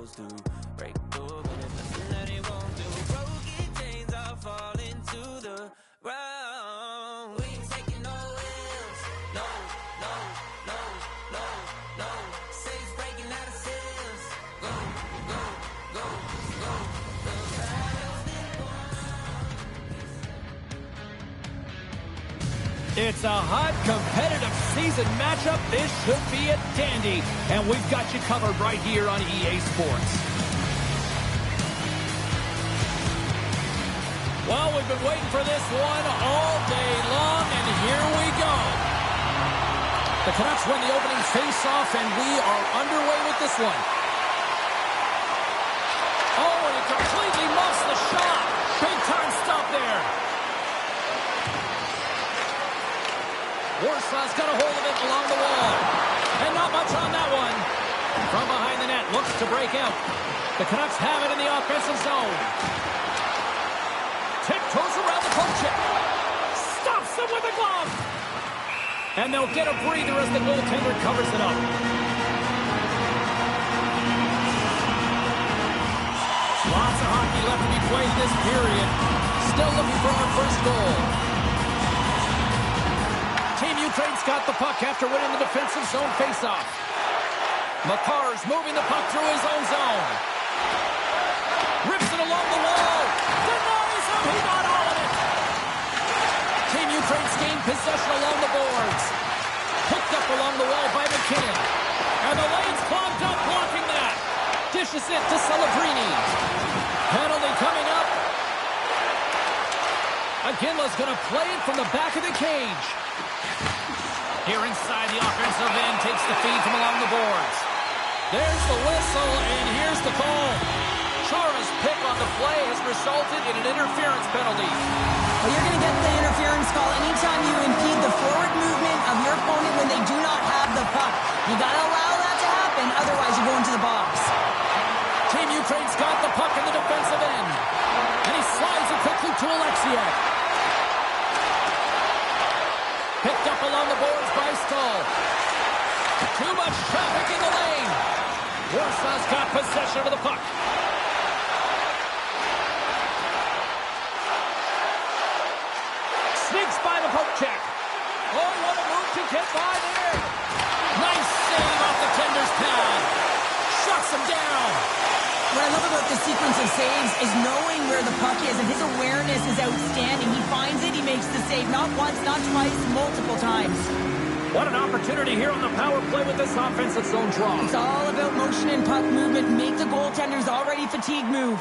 to break through, but it's nothing that he won't do. Broken chains are falling to the ground. We ain't taking no L's. No, no, no, no, no. Safes breaking out of cells. Go, go, go, go. The battle's been won. It's a hot, competitive season matchup. This should be a dandy. And we've got you covered right here on EA Sports. Well, we've been waiting for this one all day long, and here we go. The Canucks win the opening face-off, and we are underway with this one. Oh, and he completely muffs the shot. Big-time stop there. Warsaw's got a hold of it along the wall. And not much on that one. From behind the net, looks to break out. The Canucks have it in the offensive zone. Tiptoes around the poke check. Stops him with a glove. And they'll get a breather as the goaltender covers it up. Lots of hockey left to be played this period. Still looking for our first goal. Team Ukraine's got the puck after winning the defensive zone faceoff. Makar's moving the puck through his own zone. Rips it along the wall. Denies him. He got all of it. Team Ukraine's gained possession along the boards. Picked up along the wall by McKinnon. And the lane's clogged up, blocking that. Dishes it to Celebrini. Penalty coming up. Aginla's going to play it from the back of the cage. Here inside the offensive end, takes the feed from along the boards. There's the whistle, and here's the call. Chara's pick on the play has resulted in an interference penalty. Well, you're going to get the interference call anytime you impede the forward movement of your opponent when they do not have the puck. You got to allow that to happen, otherwise you go into the box. Team Ukraine's got the puck in the defensive end. And he slides it quickly to Alexiak. Picked up along the boards by Stahl. Too much traffic in the lane. Warsaw's got possession of the puck. Sneaks by the poke check. Oh, what a move to get by there. Nice save off the tender's pad. Shuts him down. What I love about this sequence of saves is knowing where the puck is, and his awareness is outstanding. He finds it, he makes the save, not once, not twice, multiple times. What an opportunity here on the power play with this offensive zone draw. It's all about motion and puck movement. Make the goaltender's already fatigued move.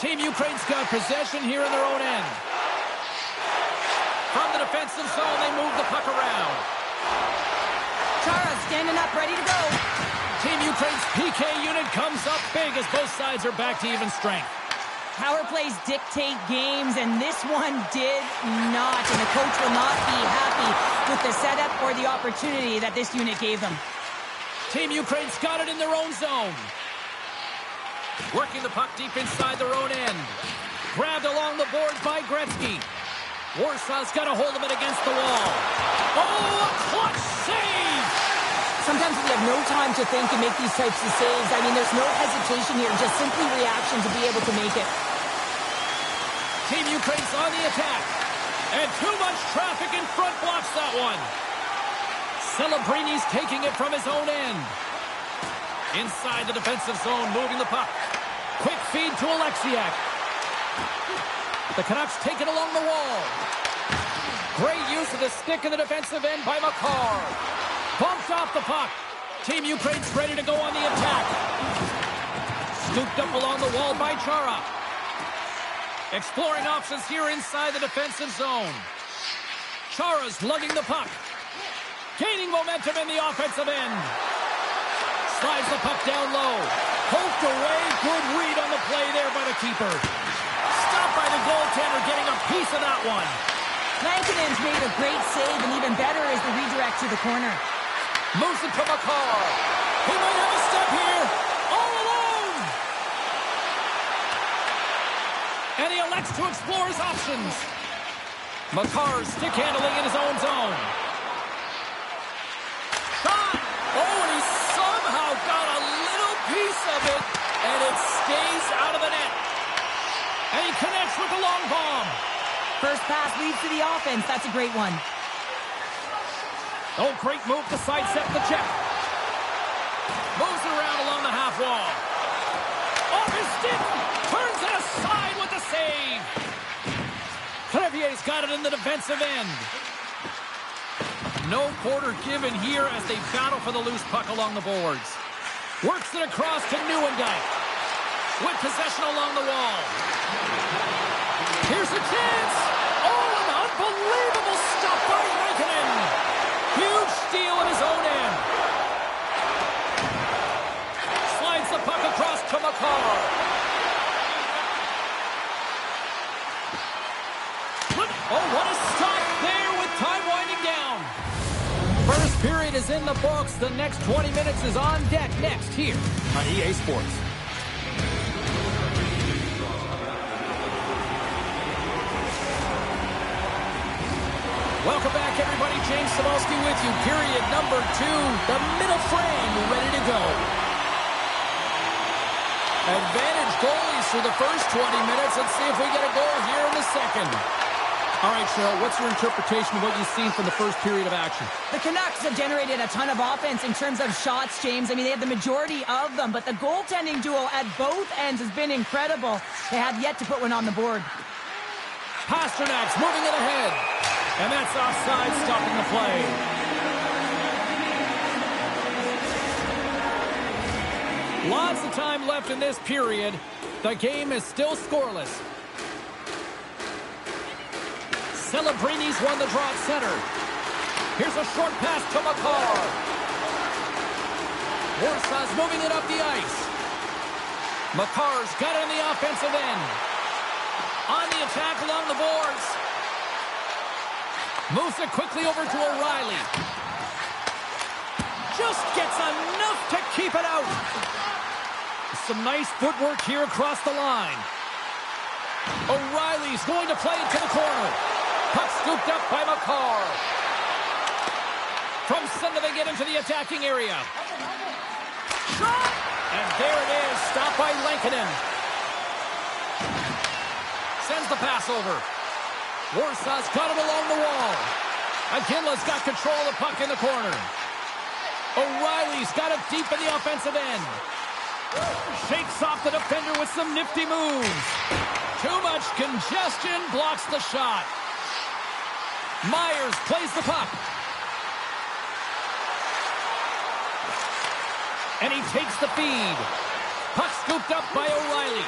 Team Ukraine's got possession here in their own end. From the defensive zone, they move the puck around. Chara standing up, ready to go. Team Ukraine's PK unit comes up big as both sides are back to even strength. Power plays dictate games, and this one did not. And the coach will not be happy with the setup or the opportunity that this unit gave them. Team Ukraine's got it in their own zone. Working the puck deep inside their own end. Grabbed along the boards by Gretzky. Warsaw's got a hold of it against the wall. Oh, a clutch save! Sometimes we have no time to think and make these types of saves. I mean, there's no hesitation here, just simply reaction to be able to make it. Team Ukraine's on the attack. And too much traffic in front blocks that one. Celebrini's taking it from his own end. Inside the defensive zone, moving the puck. Quick feed to Alexiak. The Canucks take it along the wall. Great use of the stick in the defensive end by Makar. Bumped off the puck. Team Ukraine's ready to go on the attack. Scooped up along the wall by Chara. Exploring options here inside the defensive zone. Chara's lugging the puck. Gaining momentum in the offensive end. Slides the puck down low. Poked away. Good read on the play there by the keeper. Stopped by the goaltender, getting a piece of that one. Lankinen's made a great save, and even better is the redirect to the corner. Moves it to Makar. He might have a step here. All alone. And he elects to explore his options. Makar's stick handling in his own zone. Shot. Oh, and he somehow got a little piece of it, and it stays out of the net. And he connects with the long bomb. First pass leads to the offense. That's a great one. Oh, great move to sidestep the check. Moves it around along the half wall. Off his stick. Turns it aside with the save. Crevier's got it in the defensive end. No quarter given here as they battle for the loose puck along the boards. Works it across to Nieuwendyk. With possession along the wall. Here's a chance. Oh, an unbelievable stop by Raikkonen. Huge steal at his own end. Slides the puck across to Makar. Oh, what a stop there with time winding down. First period is in the books. The next 20 minutes is on deck next here on EA Sports. Welcome back, everybody. James Cebulski with you. Period number 2. The middle frame ready to go. Advantage goalies for the first 20 minutes. Let's see if we get a goal here in the second. All right, Cheryl, what's your interpretation of what you've seen from the first period of action? The Canucks have generated a ton of offense in terms of shots, James. I mean, they had the majority of them, but the goaltending duo at both ends has been incredible. They have yet to put one on the board. Pasternak's moving it ahead. And that's offside, stopping the play. Lots of time left in this period. The game is still scoreless. Celebrini's won the draw at center. Here's a short pass to Makar. Warsaw's moving it up the ice. Makar's got it on the offensive end. On the attack along the boards. Moves it quickly over to O'Reilly. Just gets enough to keep it out. Some nice footwork here across the line. O'Reilly's going to play it to the corner. Puck scooped up by Makar. From center they get into the attacking area. Shot! And there it is, stopped by Lankinen. Sends the pass over. Warsaw's got it along the wall. Aginla's got control of the puck in the corner. O'Reilly's got it deep in the offensive end. Shakes off the defender with some nifty moves. Too much congestion, blocks the shot. Myers plays the puck. And he takes the feed. Puck scooped up by O'Reilly.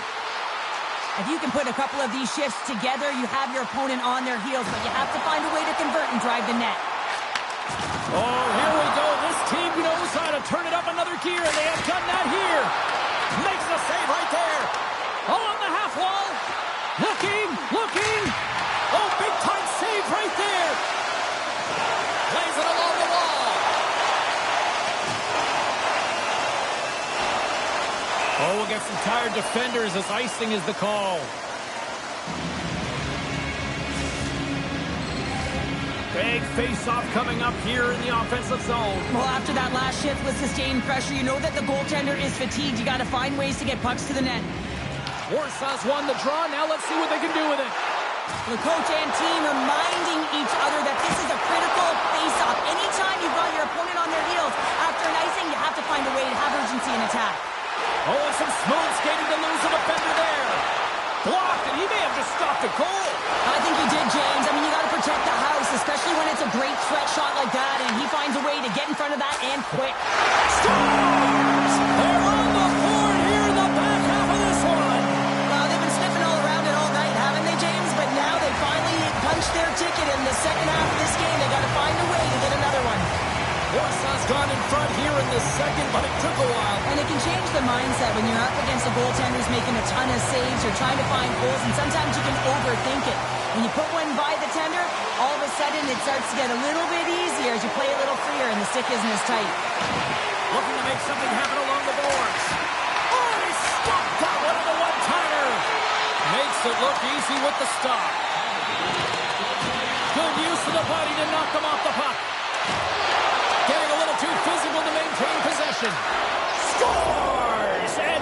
If you can put a couple of these shifts together, you have your opponent on their heels, but you have to find a way to convert and drive the net. Oh, here we go. This team knows how to turn it up another gear, and they have done that here. Makes the save right there. Oh, on the half wall. Looking. Oh, big time save right there. Plays it along the wall. Oh, we'll get some tired defenders as icing is the call. Big face-off coming up here in the offensive zone. Well, after that last shift with sustained pressure, you know that the goaltender is fatigued. You got to find ways to get pucks to the net. Warsaw's won the draw. Now let's see what they can do with it. The coach and team reminding each other that this is a critical face-off. Anytime you've got your opponent on their heels, after an icing, you have to find a way to have urgency in attack. Oh, and some smooth skating to lose a defender there. Blocked, and he may have just stopped a goal. I think he did, James. I mean, you got to protect the house, especially when it's a great threat shot like that, and he finds a way to get in front of that and quick. Stars! They're on the board here in the back half of this one. Well, they've been sniffing all around it all night, haven't they, James? But now they finally punched their ticket in the second half of this game. They got to find a way to get another one. Warsaw's gone in front here in the second, but it took a while. And it can change the mindset when you're up against a goaltender who's making a ton of saves. You're trying to find goals, and sometimes you can overthink it. When you put one by the tender, all of a sudden it starts to get a little bit easier as you play a little freer and the stick isn't as tight. Looking to make something happen along the boards. Oh, he stopped that one in the one-timer. Makes it look easy with the stop. Good use of the body to knock them off the puck. Getting a little too physical to maintain possession. Scores! And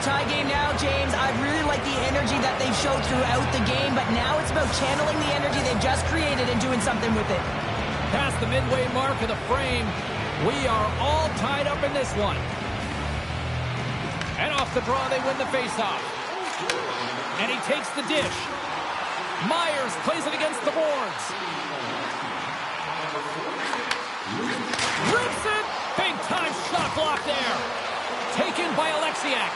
tie game now, James. I really like the energy that they've showed throughout the game, but now it's about channeling the energy they've just created and doing something with it. Past the midway mark of the frame, we are all tied up in this one. And off the draw, they win the faceoff. And he takes the dish. Myers plays it against the boards. Rips it! Big time shot block there. Taken by Alexiak.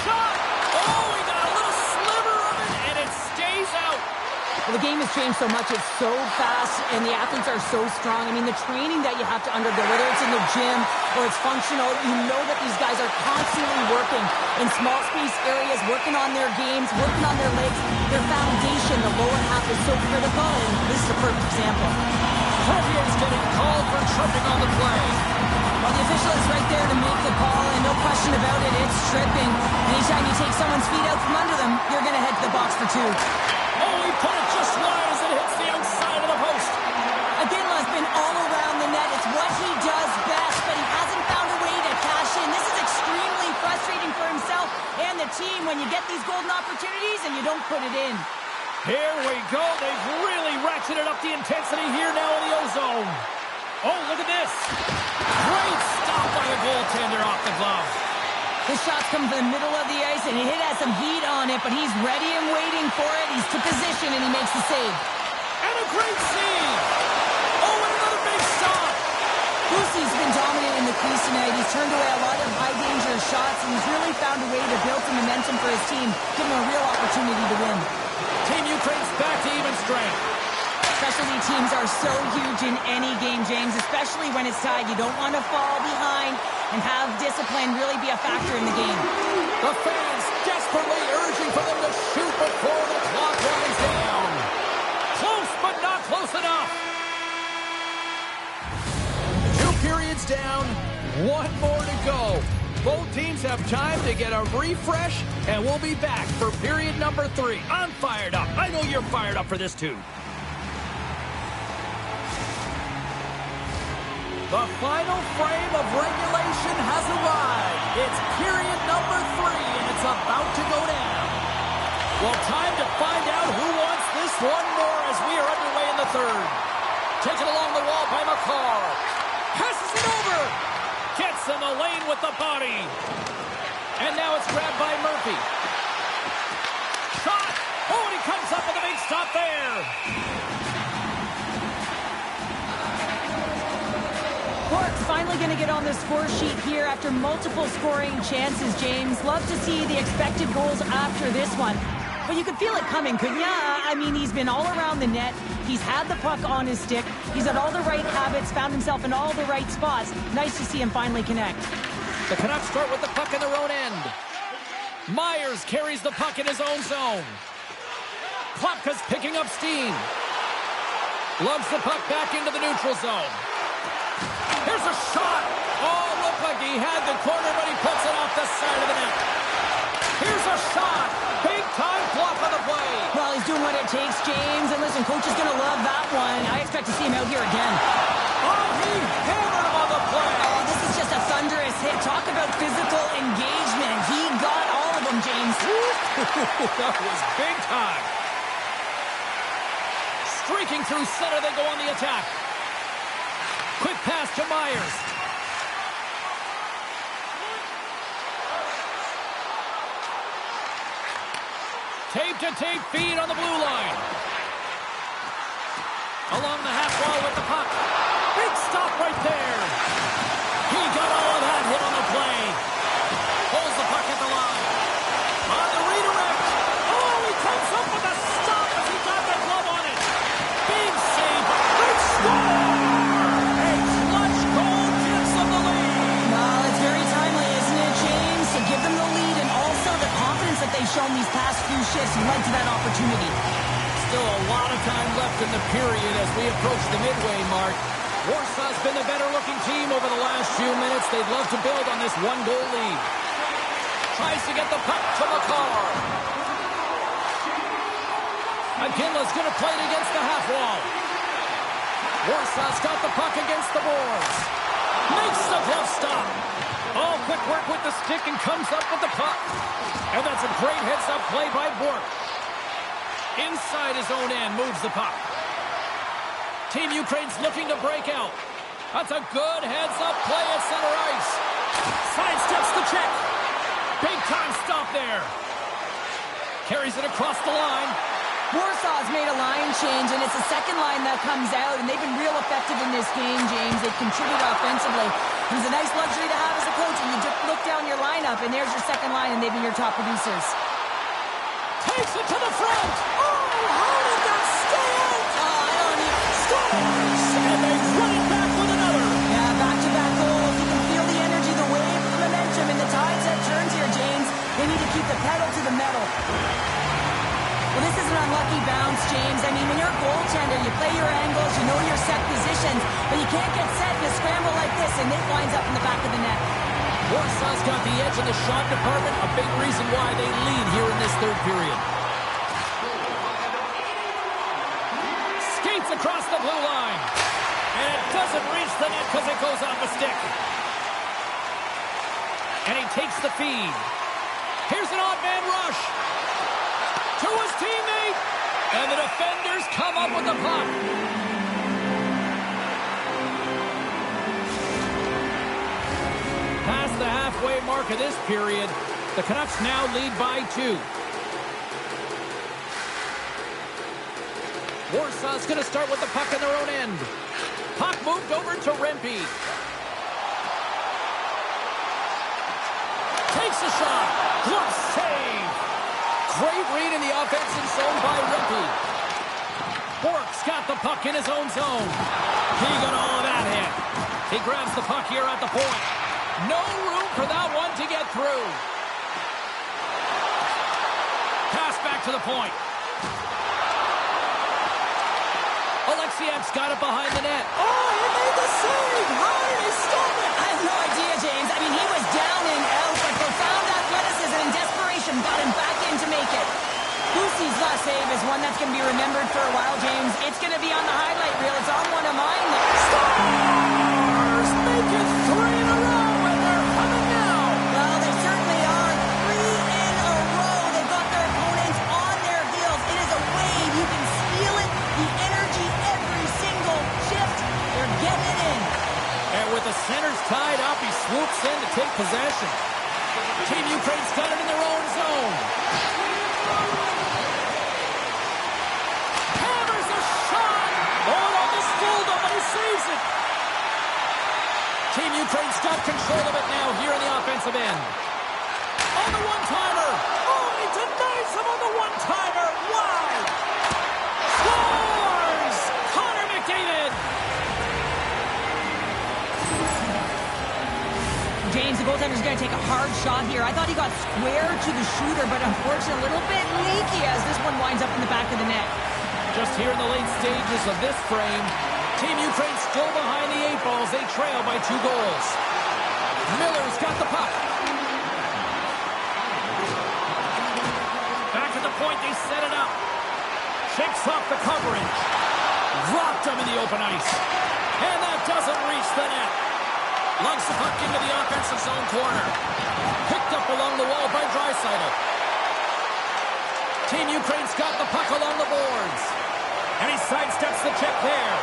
Shot! Oh, he got a little sliver of it, and it stays out. Well, the game has changed so much. It's so fast, and the athletes are so strong. I mean, the training that you have to undergo, whether it's in the gym or it's functional, you know that these guys are constantly working in small space areas, working on their games, working on their legs. Their foundation, the lower half, is so critical, and this is a perfect example. Cormier's getting called for tripping on the play. Well, the official is right there to make the call, and no question about it, it's tripping. Anytime you take someone's feet out from under them, you're going to head to the box for two. Oh, he put it just wide as it hits the outside of the post. Aginla's been all around the net. It's what he does best, but he hasn't found a way to cash in. This is extremely frustrating for himself and the team when you get these golden opportunities and you don't put it in. Here we go. They've really ratcheted up the intensity here now in the O-zone. Oh, look at this. Great stop by the goaltender off the glove. The shots come from the middle of the ice, and it has some heat on it, but he's ready and waiting for it. He's to position, and he makes the save. And a great save. Oh, and another big stop. Lucy's been dominant in the crease tonight. He's turned away a lot of high-danger shots, and he's really found a way to build some momentum for his team, give him a real opportunity to win. Team Ukraine's back to even strength. Specialty teams are so huge in any game, James, especially when it's tied. You don't want to fall behind and have discipline really be a factor in the game. The fans desperately urging for them to shoot before the clock runs down. Close, but not close enough. 2 periods down, 1 more to go. Both teams have time to get a refresh, and we'll be back for period number 3. I'm fired up. I know you're fired up for this too. The final frame of regulation has arrived. It's period number 3, and it's about to go down. Well, time to find out who wants this one more as we are underway in the 3rd. Taken along the wall by McCarr. Passes it over. Gets in the lane with the body. And now it's grabbed by Murphy. Shot. Oh, and he comes up with a big stop there. Cork's finally going to get on the score sheet here after multiple scoring chances, James. Love to see the expected goals after this one. But you could feel it coming, couldn't you? I mean, he's been all around the net. He's had the puck on his stick. He's had all the right habits, found himself in all the right spots. Nice to see him finally connect. The Canucks start with the puck in their own end. Myers carries the puck in his own zone. Klopka's picking up steam. Lugs the puck back into the neutral zone. Here's a shot. Oh, looked like he had the corner, but he puts it off the side of the net. Here's a shot. Big time block on the play. Well, he's doing what it takes, James. And listen, coach is going to love that one. I expect to see him out here again. Oh, he hammered him on the play. Oh, this is just a thunderous hit. Talk about physical engagement. He got all of them, James. That was big time. Streaking through center, they go on the attack. Quick pass to Myers. Tape-to-tape feed on the blue line. Along the half wall with the puck. Big stop right there. He got all of that hit on the play. Holds the puck at the line. On the redirect. Oh, he comes up with a stop as he got that glove on it. Big save. Big score. A clutch goal gives them the lead. Well, it's very timely, isn't it, James? To give them the lead and also the confidence that they've shown these past few shifts led to that opportunity. Still a lot of time left in the period as we approach the midway mark. Warsaw's been the better-looking team over the last few minutes. They'd love to build on this 1-goal lead. Tries to get the puck to McCarr. Aginla's going to play it against the half wall. Warsaw's got the puck against the boards. Makes the glove stop. Oh, quick work with the the stick and comes up with the puck. And that's a great heads-up play by Bork. Inside his own end, moves the puck. Team Ukraine's looking to break out. That's a good heads-up play at center ice. Sidesteps the check. Big-time stop there. Carries it across the line. Warsaw's made a line change, and it's the second line that comes out, and they've been real effective in this game, James. They've contributed offensively. It's a nice luxury to have as a coach, and you just look down your lineup, and there's your second line, and they've been your top producers. Takes it to the front. Oh, how did that stay out? I don't even... Scores! And they run it back with another. Yeah, back-to-back goals. You can feel the energy, the wave, the momentum, and the tides that turns here, James. They need to keep the pedal to the metal. Well, this is an unlucky bounce, James. I mean, when you're a goaltender, you play your angles, you know your set positions, but you can't get set in a scramble like this, and it winds up in the back of the net. Warsaw's got the edge in the shot department, a big reason why they lead here in this third period. Skates across the blue line, and it doesn't reach the net because it goes off the stick. And he takes the feed. Here's an odd man rush to his teammate, and the defenders come up with the puck. Past the halfway mark of this period, the Canucks now lead by 2. Warsaw's going to start with the puck in their own end. Puck moved over to Rempe. Takes a shot. Glove save. Great read in the offensive zone by Rempe. Bork's got the puck in his own zone. He got all of that hit. He grabs the puck here at the point. No room for that one to get through. Pass back to the point. Alexiev's got it behind the net. Oh, he made the save. How did he stop it? I have no idea, James. I mean, he was down and out, but profound athleticism and desperation got him back in to make it. Boosie's last save is one that's going to be remembered for a while, James. It's going to be on the highlight reel. It's on one of mine. Stars make it 3 in a row, and they're coming now. Well, they certainly are. 3 in a row. They've got their opponents on their heels. It is a wave. You can feel it. The energy every single shift. They're getting it in. And with the centers tied up, he swoops in to take possession. Team Ukraine's got it in their own zone. Hammers a shot. Oh, it almost fooled him, but he saves it. Team Ukraine's got control of it now here in the offensive end. On the one-timer. Oh, he denies him on the one-timer. Wow. Scores! Connor McDavid. James, the goaltender's going to take a hard shot here. I thought he got square to the shooter, but unfortunately a little bit leaky as this one winds up in the back of the net. Just here in the late stages of this frame, Team Ukraine still behind the 8 balls. They trail by 2 goals. Miller's got the puck. Back at the point, they set it up. Shakes off the coverage. Rocked him in the open ice. And that doesn't reach the net. Lugs the puck into the offensive zone corner. Picked up along the wall by Draisaitl. Team Ukraine's got the puck along the boards. And he sidesteps the check there.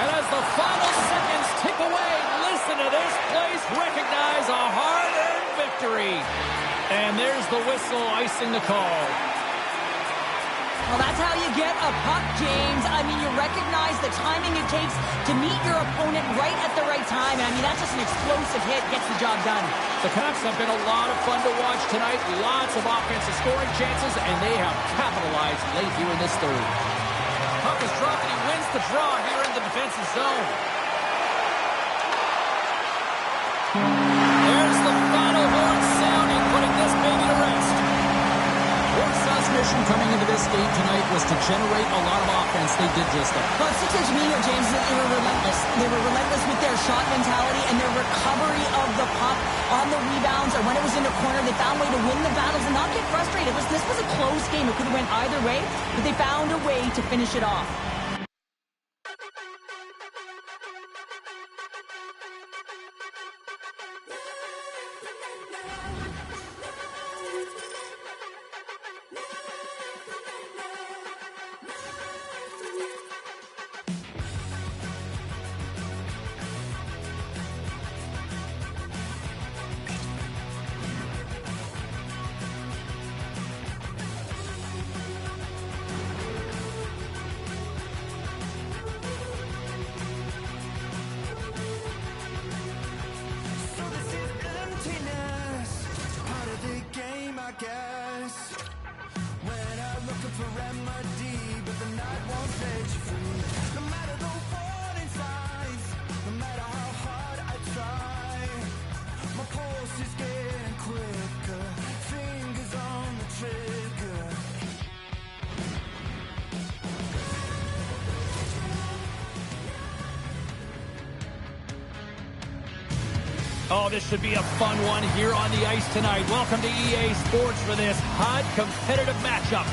And as the final seconds tick away, listen to this place recognize a hard-earned victory. And there's the whistle icing the call. Well, that's how you get a puck, James. I mean, you recognize the timing it takes to meet your opponent right at the right time. And I mean, that's just an explosive hit, gets the job done. The Canucks have been a lot of fun to watch tonight. Lots of offensive scoring chances, and they have capitalized late here in this third. Puck is dropped, and he wins the draw here in the defensive zone. There's the final horn sounding, putting this baby to rest. Warsaw's mission coming into this game tonight was to generate a lot of offense. They did just that. Well, it's to me here, James, that they were relentless. They were relentless with their shot mentality and their recovery of the puck on the rebounds or when it was in the corner. They found a way to win the battles and not get frustrated. This was a close game. It could have went either way, but they found a way to finish it off. I guess when I'm looking for remedy, but the night won't set you free. No matter the warning signs, no matter how hard I try, my pulse is getting quicker, fingers on the trigger. Oh, this should be a fun one here on the ice tonight. Welcome to EA Sports for this hot, competitive matchup.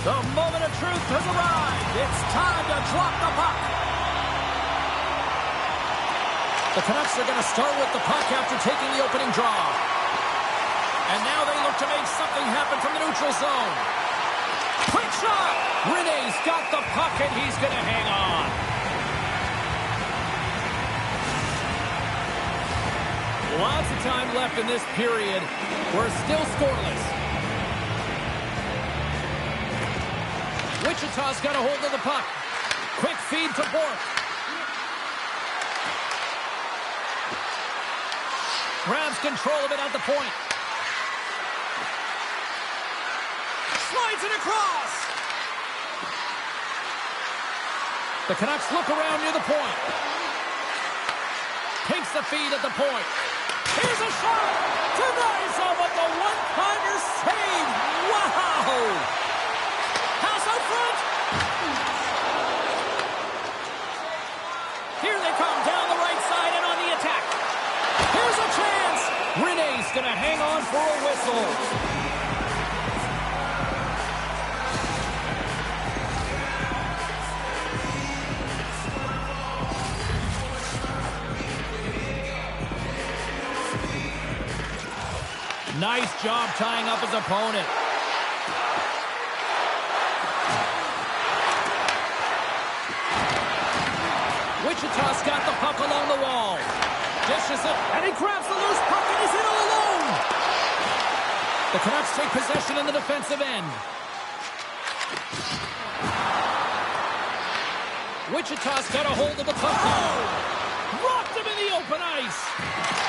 The moment of truth has arrived. It's time to drop the puck. The Canucks are going to start with the puck after taking the opening draw. And now they look to make something happen from the neutral zone. Quick shot! Rene's got the puck and he's going to hang on. Lots of time left in this period. We're still scoreless. Wichita's got a hold of the puck. Quick feed to Bork. Grabs control of it at the point. Slides it across. The Canucks look around near the point. Takes the feed at the point. Here's a shot. Denies him with the one-timer save. Wow. House out front. Here they come down the right side and on the attack. Here's a chance. Rene's going to hang on for a whistle. Nice job tying up his opponent. Wichita's got the puck along the wall. Dishes it, and he grabs the loose puck, and he's in all alone. The Canucks take possession in the defensive end. Wichita's got a hold of the puck. Oh! Rocked him in the open ice.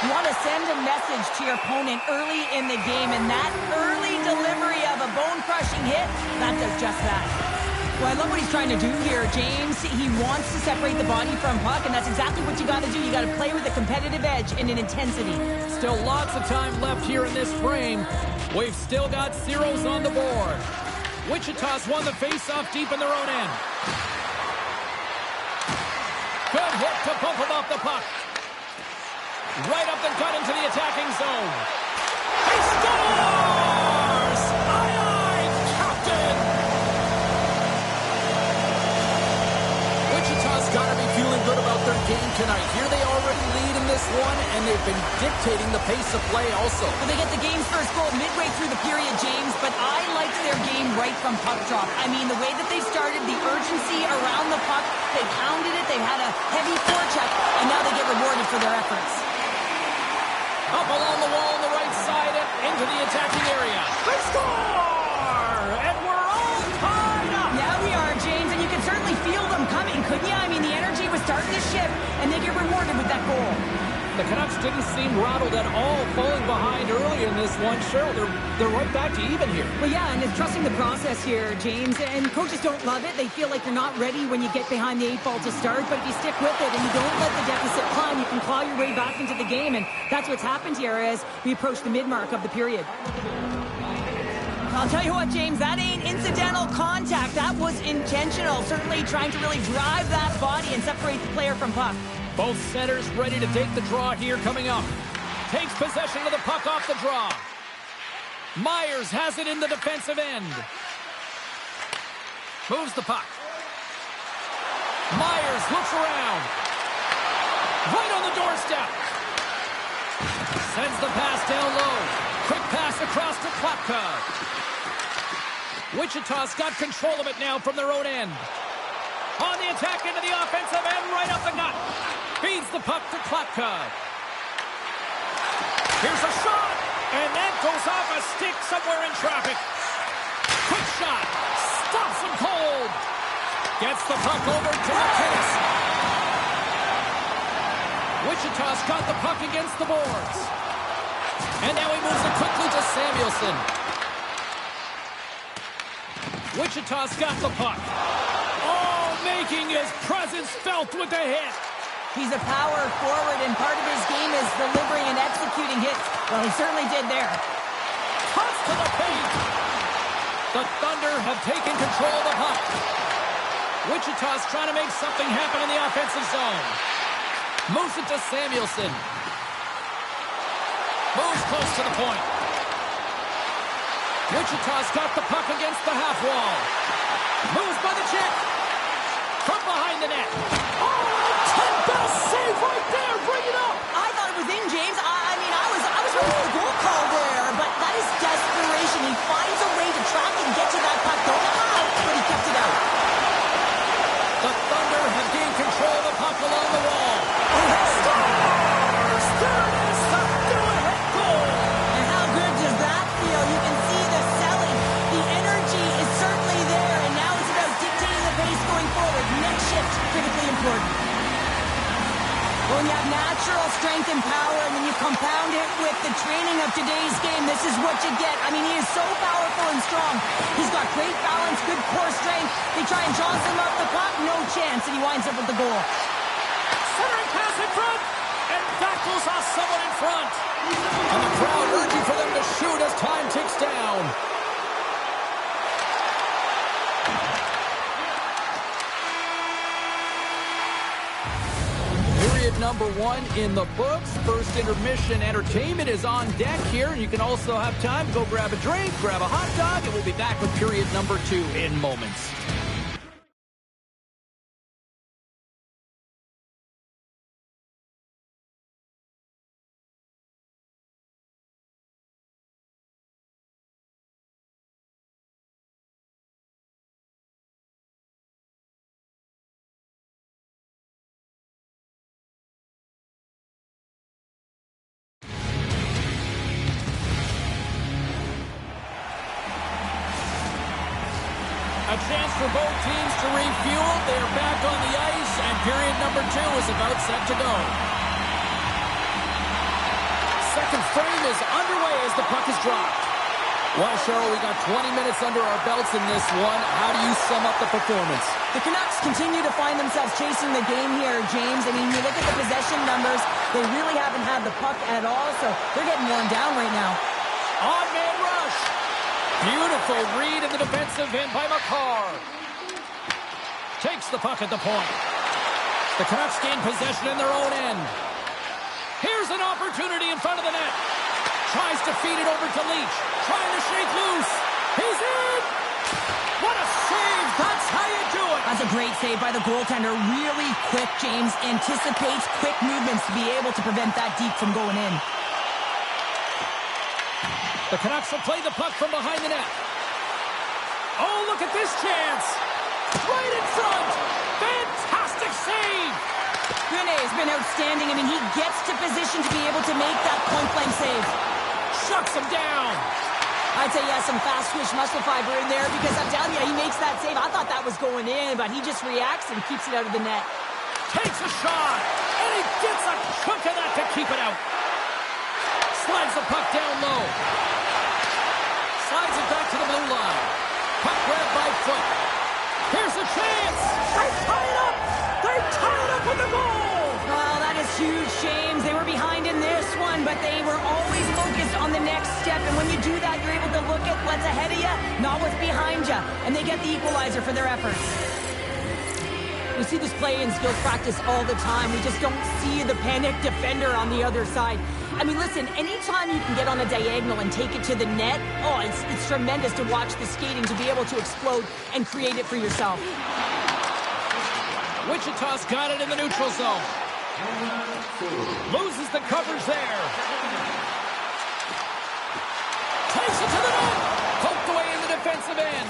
You want to send a message to your opponent early in the game, and that early delivery of a bone-crushing hit, that does just that. Well, I love what he's trying to do here, James. He wants to separate the body from puck, and that's exactly what you got to do. You got to play with a competitive edge and an intensity. Still lots of time left here in this frame. We've still got zeros on the board. Wichita's won the face-off deep in their own end. Good hit to bump him off the puck. Right up the gut into the attacking zone. He scores! Aye, aye, Captain! Wichita's got to be feeling good about their game tonight. Here they already lead in this one, and they've been dictating the pace of play also. Well, they get the game's first goal midway through the period, James, but I liked their game right from puck drop. I mean, the way that they started, the urgency around the puck, they pounded it, they had a heavy forecheck, and now they get rewarded for their efforts. Up along the wall on the right side and into the attacking area. They score! And we're all tied up! Yeah, we are, James, and you can certainly feel them coming, couldn't you? I mean, the energy was starting to shift, and they get rewarded with that goal. The Canucks didn't seem rattled at all, falling behind early in this one. Cheryl, they're right back to even here. Well, yeah, and it's trusting the process here, James, and coaches don't love it. They feel like you're not ready when you get behind the 8 ball to start, but if you stick with it and you don't let the deficit climb, you can claw your way back into the game, and that's what's happened here as we approach the mid-mark of the period. I'll tell you what, James, that ain't incidental contact. That was intentional, certainly trying to really drive that body and separate the player from puck. Both centers ready to take the draw here coming up. Takes possession of the puck off the draw. Myers has it in the defensive end. Moves the puck. Myers scores. Looks around. Right on the doorstep. Sends the pass down low. Quick pass across to Klapka. Wichita's got control of it now from their own end. On the attack into the offensive end, right up the gut. Feeds the puck to Klapka. Here's a shot, and that goes off a stick somewhere in traffic. Quick shot. Stops him cold. Gets the puck over to McKinnis. Wichita's got the puck against the boards. And now he moves it quickly to Samuelson. Wichita's got the puck. Oh, making his presence felt with the hit. He's a power forward, and part of his game is delivering and executing hits. Well, he certainly did there. Toss to the paint. The Thunder have taken control of the puck. Wichita's trying to make something happen in the offensive zone. Moves it to Samuelson. Moves close to the point. Wichita's got the puck against the half wall. Moves by the check. From behind the net. Oh, 10-best save right there. Bring it up. I thought it was in, James. I was ready for the goal call there, but that is desperation. He finds a way to track and get to that puck. Don't know how, but he kept it out. The Thunder have gained control of the puck along the wall. Stars! There it is, the do-ahead goal. And how good does that feel? You can see the selling. The energy is certainly there, and now it's about dictating the pace going forward. Next shift, critically important. When you have natural strength and power, and then you compound it with the training of today's game, this is what you get. I mean, he is so powerful and strong. He's got great balance, good core strength. They try and jostle him up the puck, no chance, and he winds up with the goal. Centering pass in front, and that goes off someone in front. And the crowd urging for them to shoot as time ticks down. Period number 1 in the books. First intermission entertainment is on deck here, and you can also have time to go grab a drink, grab a hot dog, and we'll be back with period number 2 in moments. A chance for both teams to refuel. They are back on the ice, and period number 2 is about set to go. Second frame is underway as the puck is dropped. Well, Cheryl, we got 20 minutes under our belts in this one. How do you sum up the performance? The Canucks continue to find themselves chasing the game here, James. I mean, you look at the possession numbers, they really haven't had the puck at all, so they're getting worn down right now. On-man rush. Beautiful read in the defensive end by McCarr. Takes the puck at the point. The Canucks gain possession in their own end. Here's an opportunity in front of the net. Tries to feed it over to Leach. Trying to shake loose. He's in! What a save! That's how you do it! That's a great save by the goaltender. Really quick, James. Anticipates quick movements to be able to prevent that deep from going in. The Canucks will play the puck from behind the net. Oh, look at this chance. Right in front. Fantastic save. Gune has been outstanding. I mean, he gets to position to be able to make that point-blank save. Shuts him down. I'd say, yeah, some fast-twitch muscle fiber in there because I'm telling you, he makes that save. I thought that was going in, but he just reacts and keeps it out of the net. Takes a shot, and he gets a chunk of that to keep it out. Slides the puck down low. Slides it back to the blue line. Puck grabbed by Foot. Here's a chance. They tie it up. They tie it up with the goal. Well, that is huge, James. They were behind in this one, but they were always focused on the next step. And when you do that, you're able to look at what's ahead of you, not what's behind you. And they get the equalizer for their efforts. We see this play in skills practice all the time. We just don't see the panic defender on the other side. I mean, listen, anytime you can get on a diagonal and take it to the net, oh, it's tremendous to watch the skating to be able to explode and create it for yourself. Wichita's got it in the neutral zone. Loses the coverage there. Takes it to the net. Poked away in the defensive end.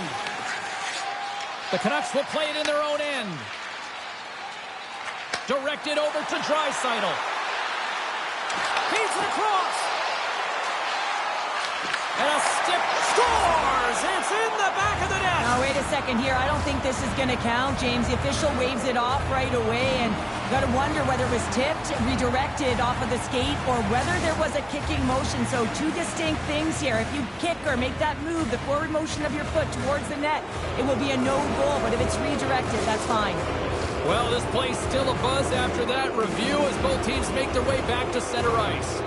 The Canucks will play it in their own end. Directed over to Draisaitl. Feeds it across. And a stick scores! It's in the back of the net! Now, wait a second here. I don't think this is going to count, James. The official waves it off right away, and you got to wonder whether it was tipped, redirected off of the skate, or whether there was a kicking motion. So two distinct things here. If you kick or make that move, the forward motion of your foot towards the net, it will be a no goal. But if it's redirected, that's fine. Well, this play's still a buzz after that review as both teams make their way back to center ice.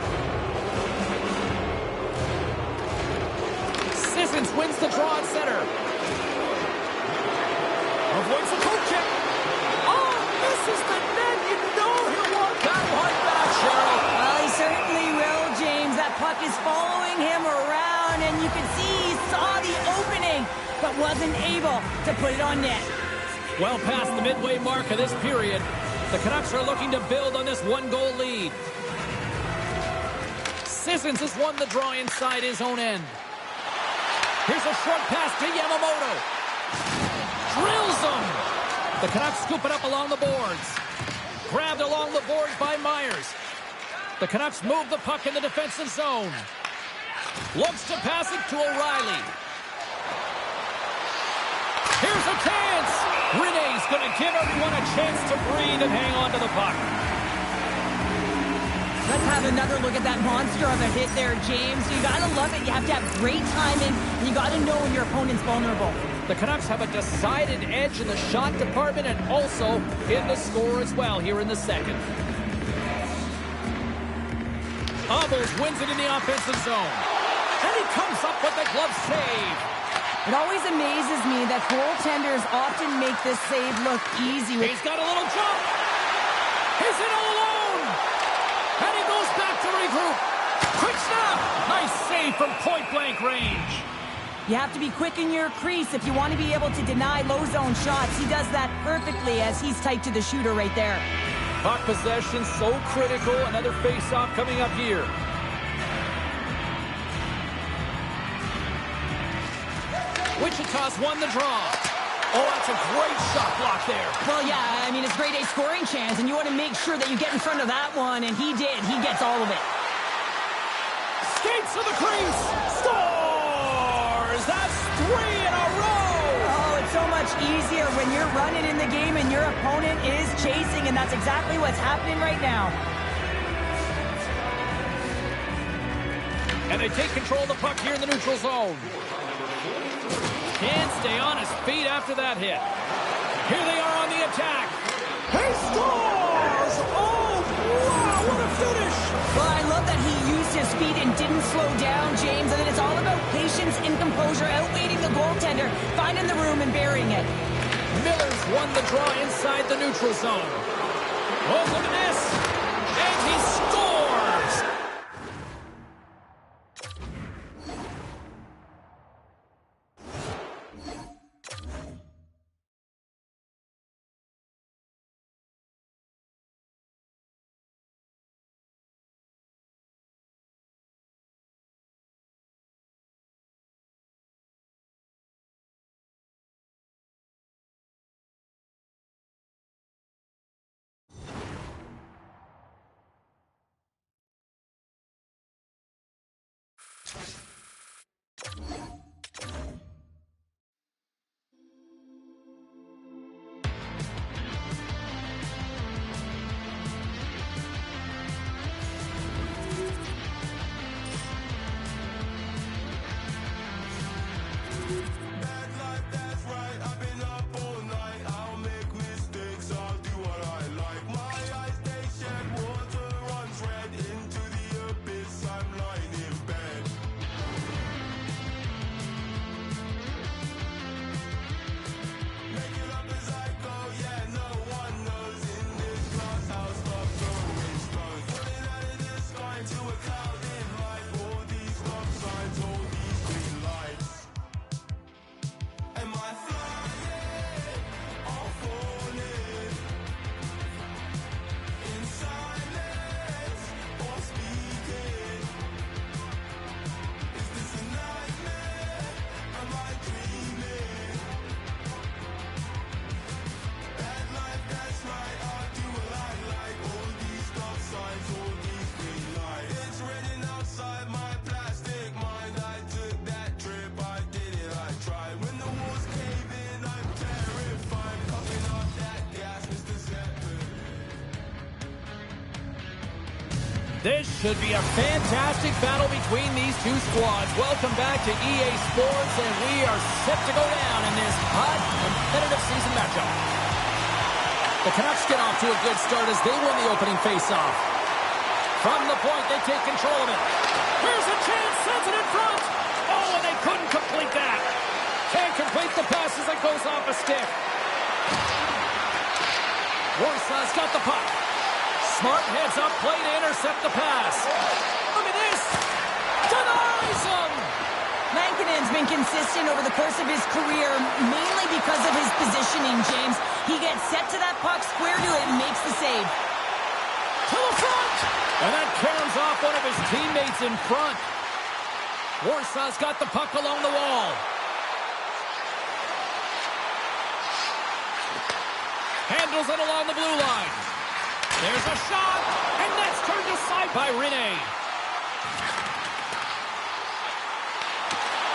Sissons wins the draw at center. Avoids the toe check. Oh, misses the net. You know he'll want that one back, Cheryl. Well, he certainly will, James. That puck is following him around, and you can see he saw the opening, but wasn't able to put it on net. Well past the midway mark of this period, the Canucks are looking to build on this one-goal lead. Sissons has won the draw inside his own end. Here's a short pass to Yamamoto. Drills him. The Canucks scoop it up along the boards. Grabbed along the boards by Myers. The Canucks move the puck in the defensive zone. Looks to pass it to O'Reilly. Here's a chance. Rene's going to give everyone a chance to breathe and hang on to the puck. Let's have another look at that monster of a hit there, James. You got to love it. You have to have great timing, and you got to know when your opponent's vulnerable. The Canucks have a decided edge in the shot department and also in the score as well here in the second. Hummels wins it in the offensive zone. And he comes up with the glove save. It always amazes me that goaltenders often make this save look easy. He's got a little jump. He's in all alone. And he goes back to regroup. Quick snap. Nice save from point-blank range. You have to be quick in your crease if you want to be able to deny low-zone shots. He does that perfectly as he's tight to the shooter right there. Puck possession so critical. Another face-off coming up here. Wichita's won the draw. Oh, that's a great shot block there. Well, yeah, I mean, it's grade A scoring chance, and you want to make sure that you get in front of that one, and he did. He gets all of it. Skates to the crease. Scores! That's 3 in a row! Oh, it's so much easier when you're running in the game and your opponent is chasing, and that's exactly what's happening right now. And they take control of the puck here in the neutral zone. Can't stay on his feet after that hit. Here they are on the attack. He scores! Oh, wow, what a finish! Well, I love that he used his feet and didn't slow down, James. And it's all about patience and composure, outweighing the goaltender, finding the room and burying it. Miller's won the draw inside the neutral zone. Oh, look at this! And he scores! This should be a fantastic battle between these two squads. Welcome back to EA Sports, and we are set to go down in this hot, competitive season matchup. The Canucks get off to a good start as they win the opening faceoff. From the point, they take control of it. Here's a chance, sends it in front. Oh, and they couldn't complete that. Can't complete the pass as it goes off a stick. Warsaw's got the puck. Smart heads up, play to intercept the pass. Look at this. Denies him. Mankinen's been consistent over the course of his career, mainly because of his positioning, James. He gets set to that puck, square to it, and makes the save. To the front. And that caroms off one of his teammates in front. Warsaw's got the puck along the wall. Handles it along the blue line. There's a shot, and that's turned aside by Rene.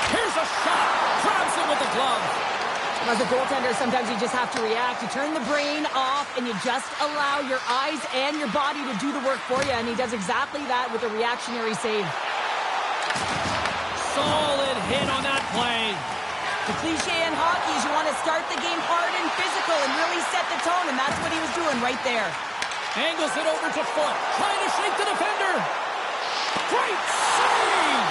Here's a shot. Grabs it with the glove. As a goaltender, sometimes you just have to react. You turn the brain off, and you just allow your eyes and your body to do the work for you, and he does exactly that with a reactionary save. Solid hit on that play. The cliche in hockey is you want to start the game hard and physical and really set the tone, and that's what he was doing right there. Angles it over to Foot, trying to shake the defender. Great save!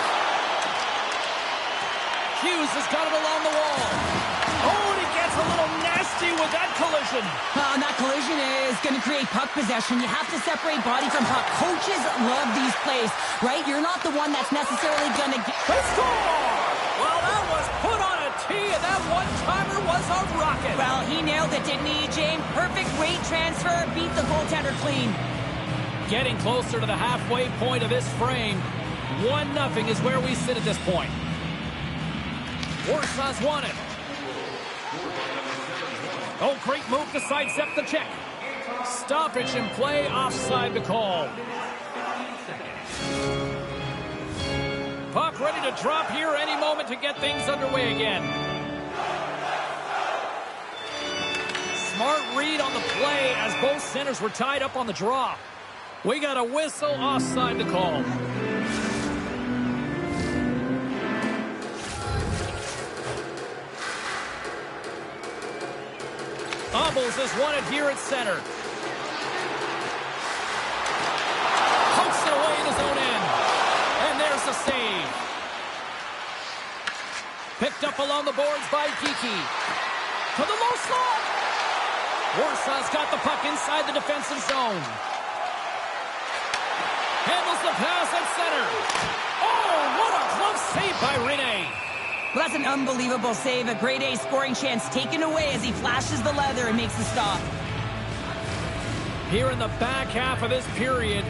Hughes has got it along the wall. Oh, and he gets a little nasty with that collision. And that collision is going to create puck possession. You have to separate body from puck. Coaches love these plays, right? You're not the one that's necessarily going to get... They score! Well, that was put on a tee, and that one-timer was a rocket. Well, he nailed it, didn't he, James? Perfect weight transfer, beat the goaltender clean. Getting closer to the halfway point of this frame. 1-0 is where we sit at this point. Warsaw's won it. Oh, great move to sidestep the check. Stoppage in play, offside the call. Puck ready to drop here any moment to get things underway again. Smart read on the play as both centers were tied up on the draw. We got a whistle, offside the call. Humbles has won it here at center. Pokes it away in his own end. And there's the save. Picked up along the boards by Kiki. To the low slot. Warsaw's got the puck inside the defensive zone. Handles the pass at center. Oh, what a close save by Rene. Well, that's an unbelievable save. A grade A scoring chance taken away as he flashes the leather and makes the stop. Here in the back half of this period,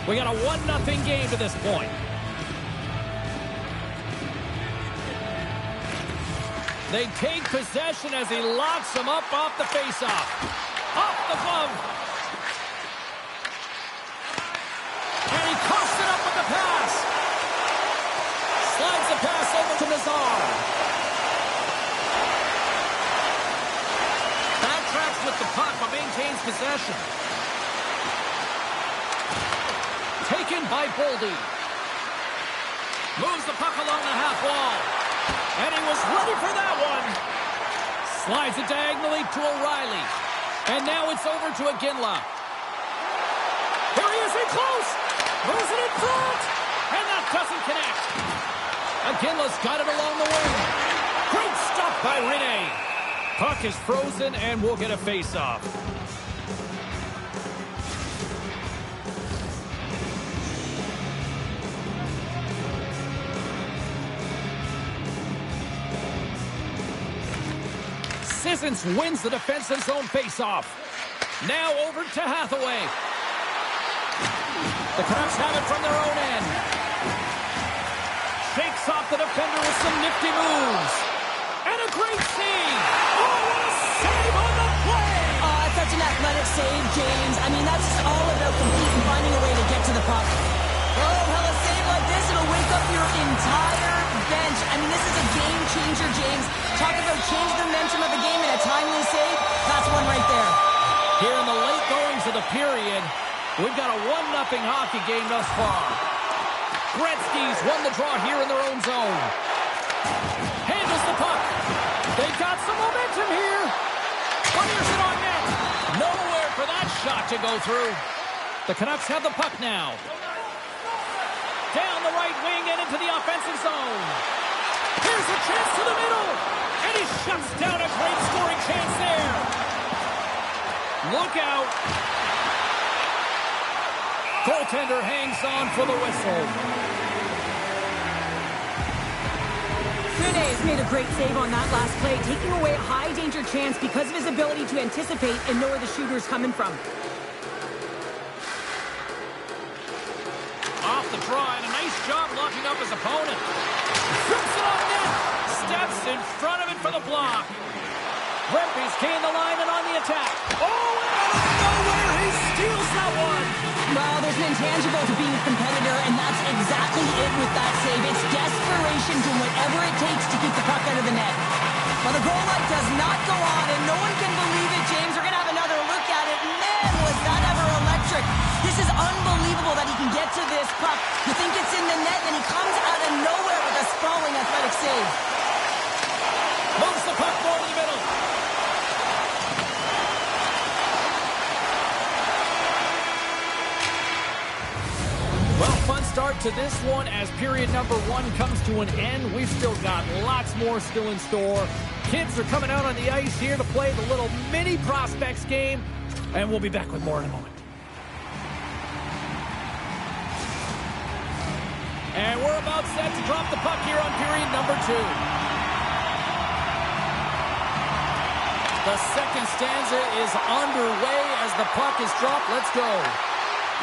we got a 1-0 game to this point. They take possession as he locks him up off the faceoff. Off the glove. And he coughs it up with the pass. Slides the pass over to Nazar. Backtracks with the puck but maintains possession. Taken by Boldy. Moves the puck along the half wall. And he was ready for that one. Slides it diagonally to O'Reilly. And now it's over to Iginla. Here he is in close. Moves it in front. And that doesn't connect. Iginla's got it along the wing. Great stop by Rene. Puck is frozen and we'll get a face-off. Sissons wins the defensive zone faceoff. Now over to Hathaway. The Canucks have it from their own end. Shakes off the defender with some nifty moves. And a great save. Oh, what a save on the play. Such an athletic save, James. I mean, that's just all about competing, finding a way to get to the puck. Oh, hell, a save like this, it'll wake up your entire bench. I mean, this is a game changer, James. Talk about change the momentum of the game in a timely save. That's one right there. Here in the late goings of the period, We've got a 1-0 hockey game thus far. Gretzky's won the draw here in their own zone. Handles the puck. They've got some momentum here. Fires it on net. Nowhere for that shot to go through. The Canucks have the puck now. Down the right wing and into the offensive zone. Here's a chance to the middle. And he shuts down a great scoring chance there. Look out. Goaltender hangs on for the whistle. Rene has made a great save on that last play, taking away a high-danger chance because of his ability to anticipate and know where the shooter's coming from. Off the draw, and a nice job locking up his opponent. Shoots it on net. Steps in front of it for the block. Rempe's gained the line and on the attack. Oh, and out of nowhere, he steals that one. Well, there's an intangible to being a competitor, and that's exactly it with that save. It's desperation, doing whatever it takes to keep the puck out of the net. Well, the goal light does not go on, and no one can believe it, James. We're going to have another look at it. Man, was that ever electric. This is unbelievable that he can get to this puck. You think it's in the net, and he comes out of nowhere with a sprawling athletic save. Moves the puck more to the middle. Well, fun start to this one as period number 1 comes to an end. We've still got lots more still in store. Kids are coming out on the ice here to play the little mini prospects game, and we'll be back with more in a moment. And we're about set to drop the puck here on period number 2. The second stanza is underway as the puck is dropped. Let's go.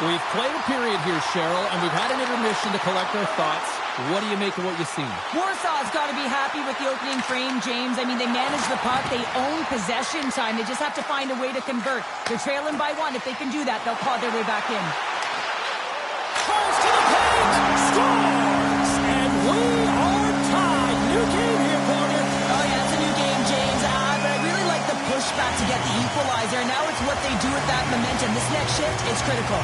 We've played a period here, Cheryl, and we've had an intermission to collect our thoughts. What do you make of what you've seen? Warsaw's got to be happy with the opening frame, James. I mean, they manage the puck. They own possession time. They just have to find a way to convert. They're trailing by 1. If they can do that, they'll claw their way back in. Fires to the paint! Scores! And we are tied. New game here, partner. Oh, yeah, it's a new game, James. But I really like the pushback to get the equalizer. Now it's what they do with that momentum. This next shift, it's critical.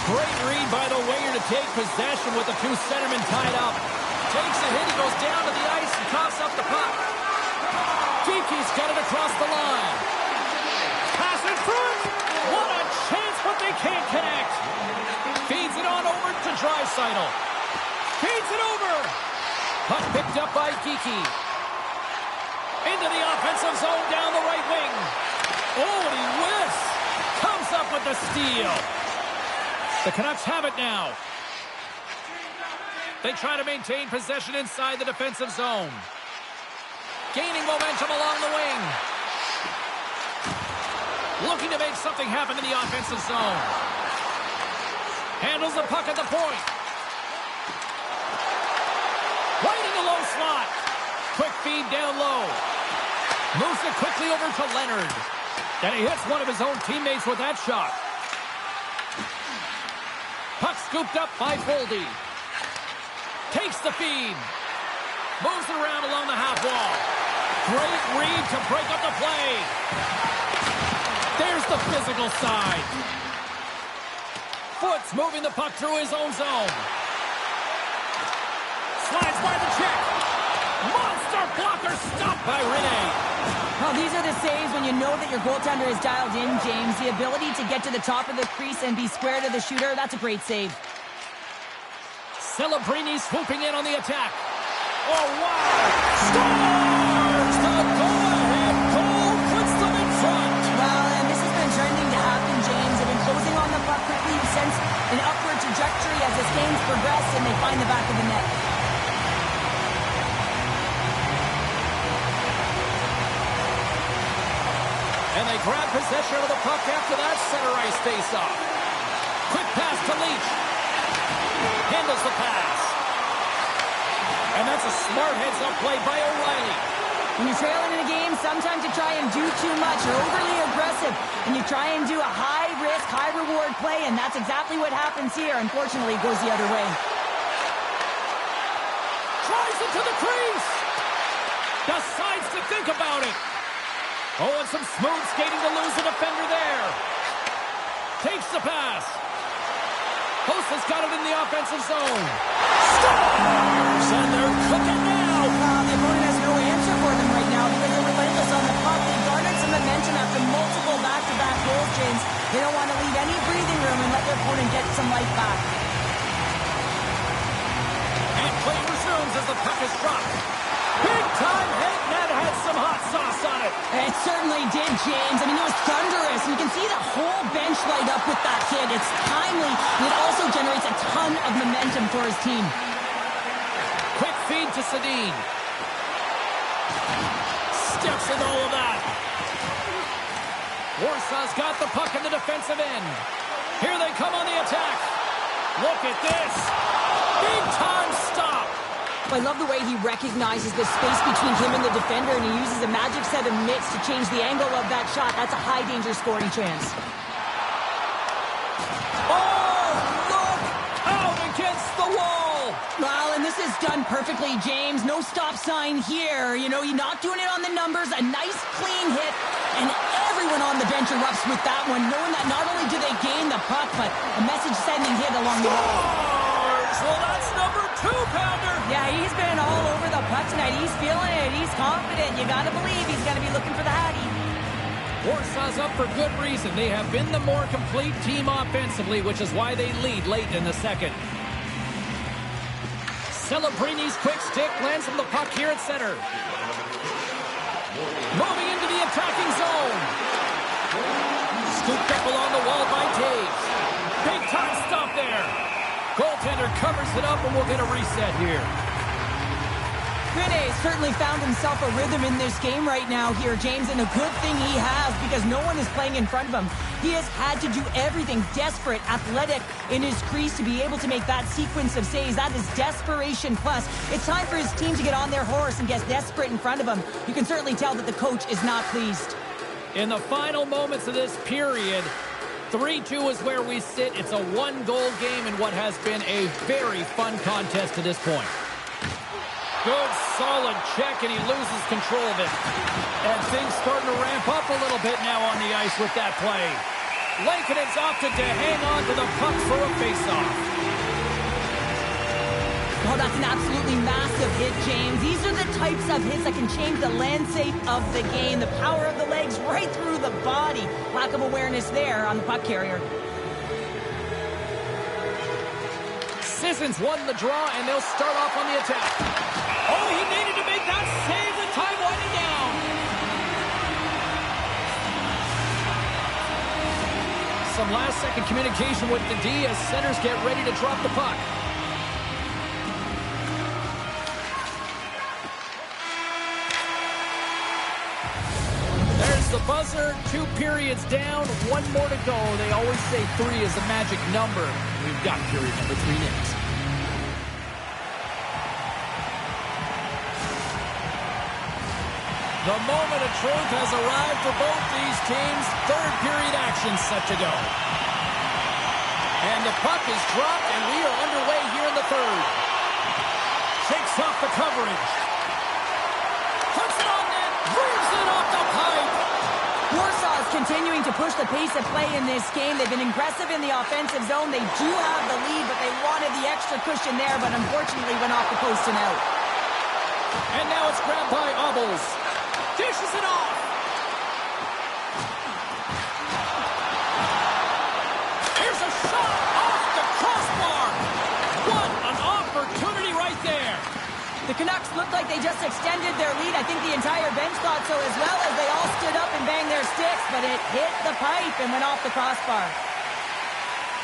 Great read by the winger to take possession with the 2 centermen tied up. Takes a hit, he goes down to the ice and coughs up the puck. Geeky's got it across the line. Pass in front! What a chance, but they can't connect. Feeds it on over to Draisaitl. Feeds it over. Puck picked up by Geeky. Into the offensive zone down the right wing. Oh, and he whiffs. Comes up with the steal. The Canucks have it now. They try to maintain possession inside the defensive zone. Gaining momentum along the wing. Looking to make something happen in the offensive zone. Handles the puck at the point. Right in the low slot. Quick feed down low. Moves it quickly over to Leonard. And he hits one of his own teammates with that shot. Puck scooped up by Boldy. Takes the feed. Moves it around along the half wall. Great read to break up the play. There's the physical side. Foots moving the puck through his own zone. Slides by the check. Monster blocker stopped by Rene. Well, these are the saves when you know that your goaltender is dialed in, James. The ability to get to the top of the crease and be square to the shooter, that's a great save. Celebrini swooping in on the attack. Oh, wow! Scores! The go-ahead goal puts them in front. Well, and this has been trending to happen, James. They've been closing on the puck quickly. You sense an upward trajectory as this game's progress, and they find the back of the net. And they grab possession of the puck after that center ice face-off. Quick pass to Leach. Handles the pass. And that's a smart heads-up play by O'Reilly. When you're trailing in a game, sometimes you try and do too much. You're overly aggressive. And you try and do a high-risk, high-reward play, and that's exactly what happens here. Unfortunately, it goes the other way. Tries it to the crease. Decides to think about it. Oh, and some smooth skating to lose a defender there. Takes the pass. Post has got it in the offensive zone. Scores! And they're cooking now. The opponent has no answer for them right now because they're relentless on the puck. They garnered some momentum after multiple back-to-back goals, James. They don't want to leave any breathing room and let their opponent get some life back. And play resumes as the puck is dropped. Big-time hit, and that had some hot sauce on it. It certainly did, James. I mean, it was thunderous. And you can see the whole bench light up with that hit. It's timely, and it also generates a ton of momentum for his team. Quick feed to Sedin. Steps in all of that. Warsaw's got the puck in the defensive end. Here they come on the attack. Look at this. Big-time stop. I love the way he recognizes the space between him and the defender, and he uses a magic set of mitts to change the angle of that shot. That's a high-danger scoring chance. Oh, look out against the wall. Well, and this is done perfectly, James. No stop sign here. You know, you're not doing it on the numbers. A nice, clean hit, and everyone on the bench erupts with that one, knowing that not only do they gain the puck, but a message-sending hit along the wall. Well, that's number 2-pounder. Yeah, he's been all over the puck tonight. He's feeling it. He's confident. You got to believe he's going to be looking for the Hattie. Warsaw's up for good reason. They have been the more complete team offensively, which is why they lead late in the second. Celebrini's quick stick lands from the puck here at center. Moving into the attacking zone. Scooped up along the wall by Taves. Big time stop there. Goaltender covers it up, and we'll get a reset here. Rinne certainly found himself a rhythm in this game right now here, James, and a good thing he has because no one is playing in front of him. He has had to do everything desperate, athletic in his crease to be able to make that sequence of saves. That is desperation plus. It's time for his team to get on their horse and get desperate in front of him. You can certainly tell that the coach is not pleased. In the final moments of this period, 3-2 is where we sit. It's a one-goal game in what has been a very fun contest to this point. Good, solid check, and he loses control of it. And things starting to ramp up a little bit now on the ice with that play. Lankkinen's opted to hang on to the puck for a face-off. Oh, that's an absolutely massive hit, James. These are the types of hits that can change the landscape of the game. The power of the legs right through the body. Lack of awareness there on the puck carrier. Sissons won the draw, and they'll start off on the attack. Oh, he needed to make that save. The time winding down. Some last-second communication with the D as centers get ready to drop the puck. There's the buzzer. 2 periods down. 1 more to go. They always say 3 is a magic number. We've got period number 3 next. The moment of truth has arrived for both these teams. 3rd period action set to go. And the puck is dropped, and we are underway here in the 3rd. Shakes off the coverage. Puts it on net. Moves it off the pipe. Warsaw is continuing to push the pace of play in this game. They've been aggressive in the offensive zone. They do have the lead, but they wanted the extra cushion there, but unfortunately went off the post and out. And now it's grabbed by Obels. Dishes it off. Here's a shot off the crossbar. What an opportunity right there. The Canucks looked like they just extended their lead. I think the entire bench thought so as well as they all stood up and banged their sticks, but it hit the pipe and went off the crossbar.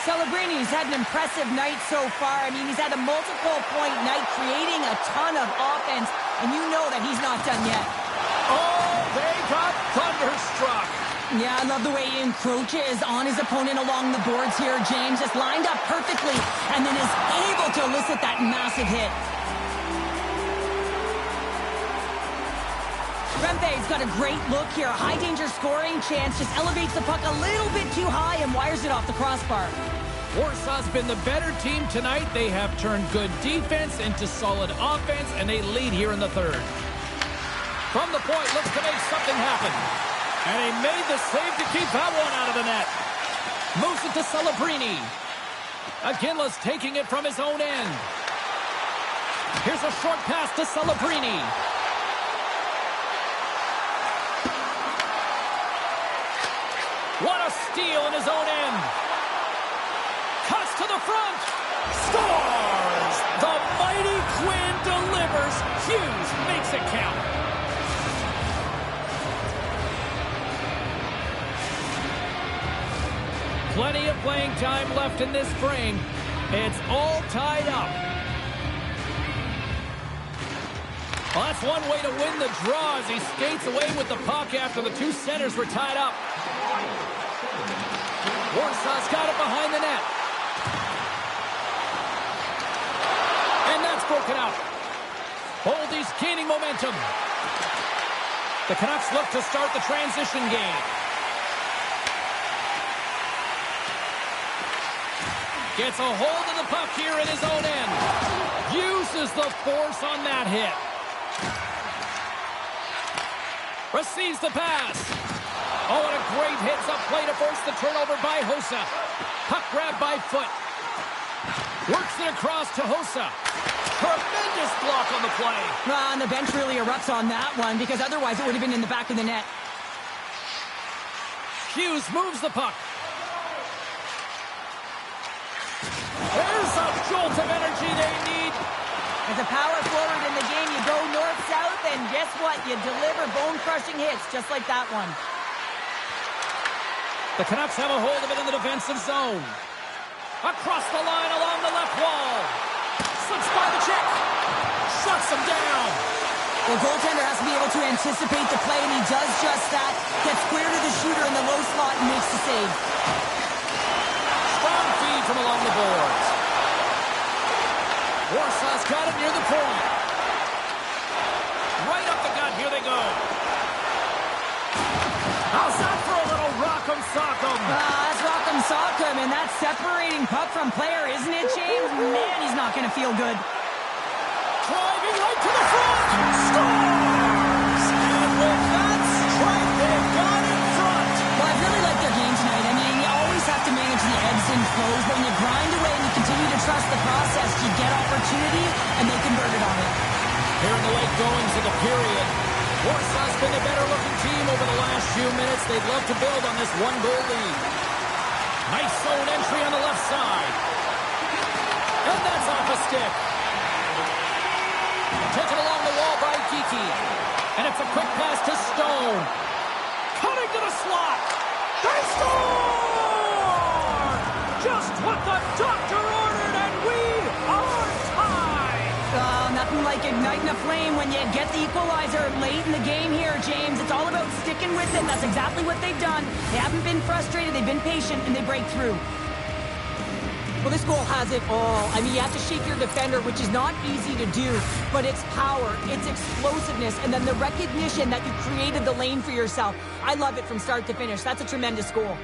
Celebrini's had an impressive night so far. I mean, he's had a multiple-point night creating a ton of offense, and you know that he's not done yet. Oh, they got thunderstruck. Yeah, I love the way he encroaches on his opponent along the boards here, James. Just lined up perfectly and then is able to elicit that massive hit. Rempe's got a great look here. A high-danger scoring chance. Just elevates the puck a little bit too high and wires it off the crossbar. Warsaw's been the better team tonight. They have turned good defense into solid offense, and they lead here in the 3rd. From the point, looks to make something happen. And he made the save to keep that one out of the net. Moves it to Celebrini. Aginla's taking it from his own end. Here's a short pass to Celebrini. What a steal in his own end. Cuts to the front. Scores! The mighty Quinn delivers. Hughes makes it count. Plenty of playing time left in this frame. It's all tied up. Well, that's one way to win the draw as he skates away with the puck after the two centers were tied up. Warsaw's got it behind the net. And that's broken out. Holdy's gaining momentum. The Canucks look to start the transition game. Gets a hold of the puck here in his own end. Uses the force on that hit. Receives the pass. Oh, and a great hits-up play to force the turnover by Hossa. Puck grab by Foot. Works it across to Hossa. Tremendous block on the play. And the bench really erupts on that one because otherwise it would have been in the back of the net. Hughes moves the puck. There's a jolt of energy they need. As a power forward in the game, you go north-south, and guess what? You deliver bone-crushing hits just like that one. The Canucks have a hold of it in the defensive zone. Across the line along the left wall. Slips by the check. Shuts him down. The goaltender has to be able to anticipate the play, and he does just that. Gets square to the shooter in the low slot and makes the save. Strong feed from along the boards. Warsaw's got it near the point. Right up the gut. Here they go. How's that for a little rock'em sock'em? That's rock'em sock'em, and that's separating puck from player, isn't it, James? Man, he's not going to feel good. Driving right to the front. Scores! And with that strike, they've got in front. Well, I really like their game tonight. I mean, you always have to manage the ebbs and flows, but when you grind away and you continue to trust the process, you get opportunity, and they converted on it. Here in the late goings of the period, Warsaw's been the better-looking team over the last few minutes. They'd love to build on this one-goal lead. Nice zone entry on the left side. And that's off a stick. Taken along the wall by Geeky. And it's a quick pass to Stone. Cutting to the slot. They score! Just what the doctor ordered, and we are tied! Nothing like igniting a flame when you get the equalizer late in the game here, James. It's all about sticking with it. That's exactly what they've done. They haven't been frustrated. They've been patient, and they break through. Well, this goal has it all. I mean, you have to shake your defender, which is not easy to do, but it's power, it's explosiveness, and then the recognition that you created the lane for yourself. I love it from start to finish. That's a tremendous goal.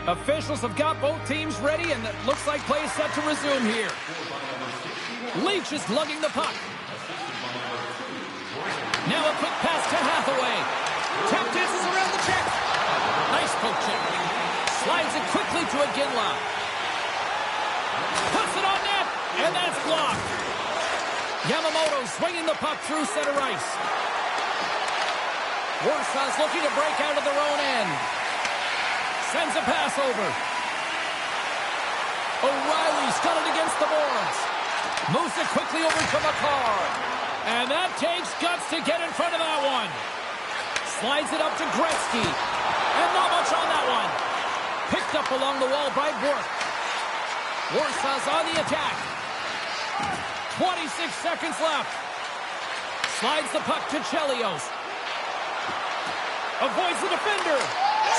Officials have got both teams ready, and it looks like play is set to resume here. Leach is lugging the puck. Now a quick pass to Hathaway. Tap dances around the check. Nice poke check. Slides it quickly to Aginla. Puts it on net, and that's blocked. Yamamoto swinging the puck through center ice. Warsaw's looking to break out of their own end. Sends a pass over. O'Reilly's got it against the boards. Moves it quickly over to McCarr. And that takes guts to get in front of that one. Slides it up to Gretzky. And not much on that one. Picked up along the wall by Burke. Warsaw's on the attack. 26 seconds left. Slides the puck to Chelios. Avoids the defender.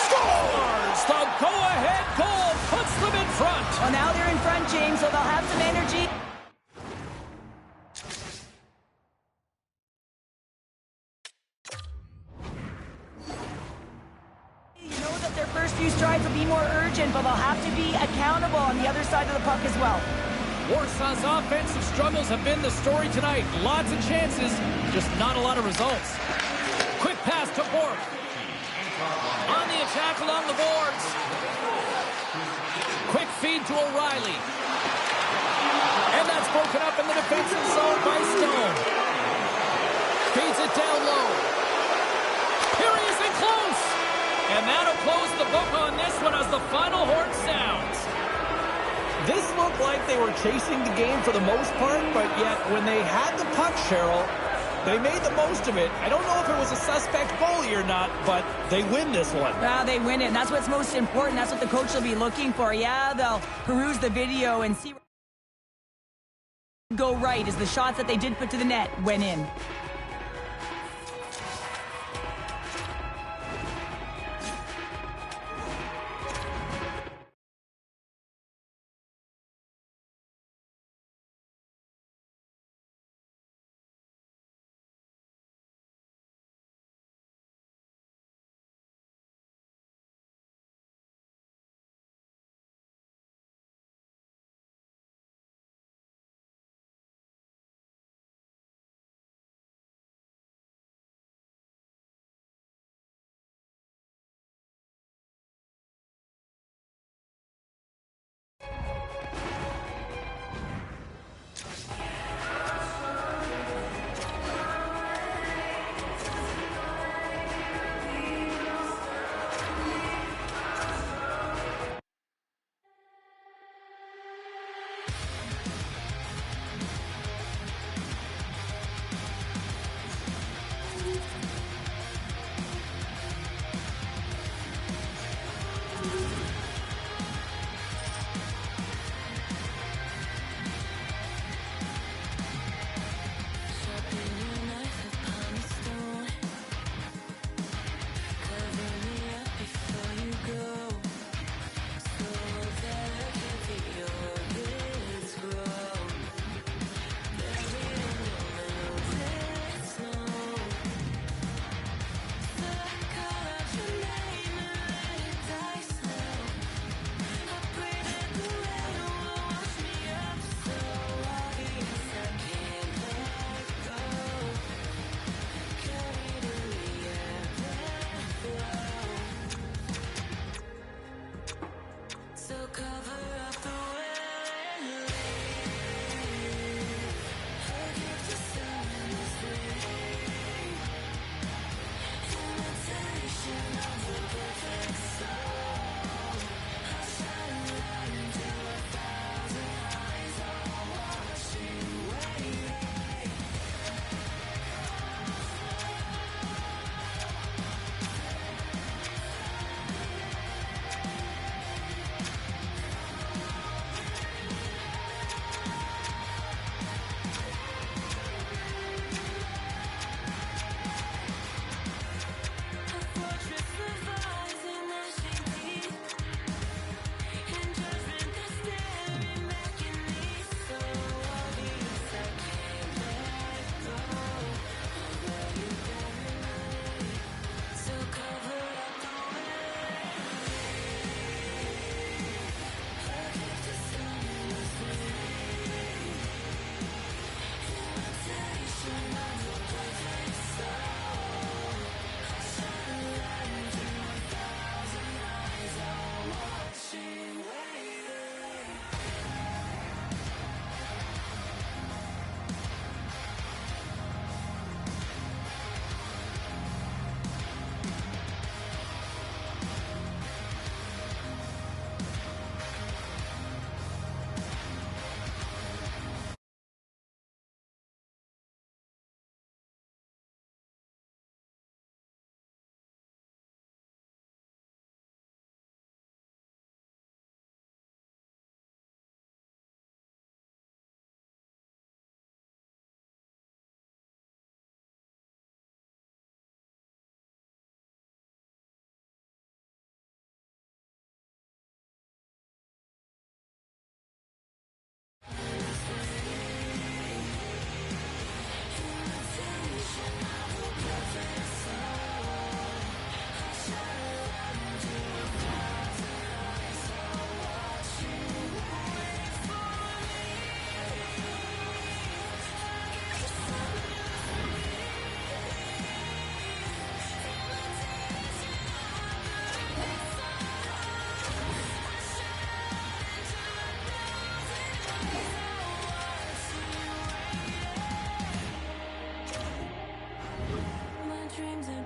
Scores! The go-ahead goal puts them in front. Well, now they're in front, James, so they'll have some energy. You know that their first few strides will be more urgent, but they'll have to be accountable on the other side of the puck as well. Warsaw's offensive struggles have been the story tonight. Lots of chances, just not a lot of results. Quick pass to Bork. On the attack along the boards. feed to O'Reilly. And that's broken up in the defensive zone by Stone. Feeds it down low. Here he is in close. And that'll close the book on this one as the final horn sounds. This looked like they were chasing the game for the most part, but yet when they had the puck, Cheryl, they made the most of it. I don't know if it was a suspect goalie or not, but they win this one. Well, they win it, and that's what's most important. That's what the coach will be looking for. Yeah, they'll peruse the video and see go right as the shots that they did put to the net went in.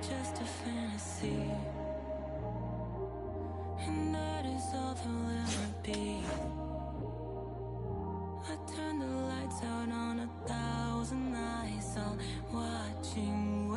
just a fantasy, and that is all they'll ever be. I turn the lights out on 1,000 eyes, all watching